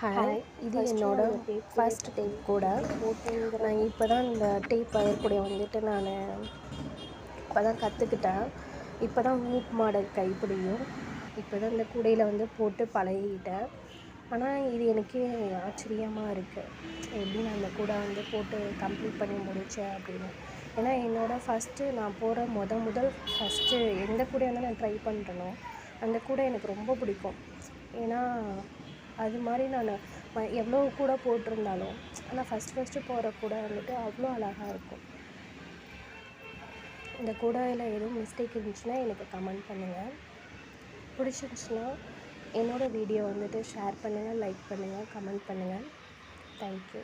Hi, இது என்னோட first tape கூட. நான் இப்போ தான் இந்த டேப் வயர்கூடைய வந்துட்டு நான் இப்போ தான் கற்றுக்கிட்டேன். இப்போ தான் ஹூக் மாடல் கைப்பிடியும் இப்போ தான் இந்த கூடையில் வந்து போட்டு பழகிக்கிட்டேன். ஆனால் இது எனக்கே ஆச்சரியமாக இருக்குது, எப்படி நான் அந்த கூடை வந்து போட்டு கம்ப்ளீட் பண்ணி முடித்தேன் அப்படின்னு. ஏன்னா என்னோடய ஃபஸ்ட்டு நான் போகிற முதல் ஃபஸ்ட்டு எந்த கூடையாக இருந்தாலும் நான் ட்ரை பண்ணுறனோ அந்த கூடை எனக்கு ரொம்ப பிடிக்கும். ஏன்னா அது மாதிரி நான் எவ்வளோ கூட போட்டிருந்தாலும் ஆனால் ஃபஸ்ட்டு போகிற கூடை வந்துட்டு அவ்வளோ அழகாக இருக்கும். இந்த கூடையில் எதுவும் மிஸ்டேக் இருந்துச்சுன்னா எனக்கு கமெண்ட் பண்ணுங்கள். பிடிச்சிருந்துச்சுன்னா என்னோடய வீடியோ வந்துட்டு ஷேர் பண்ணுங்கள், லைக் பண்ணுங்கள், கமெண்ட் பண்ணுங்கள். தேங்க்யூ.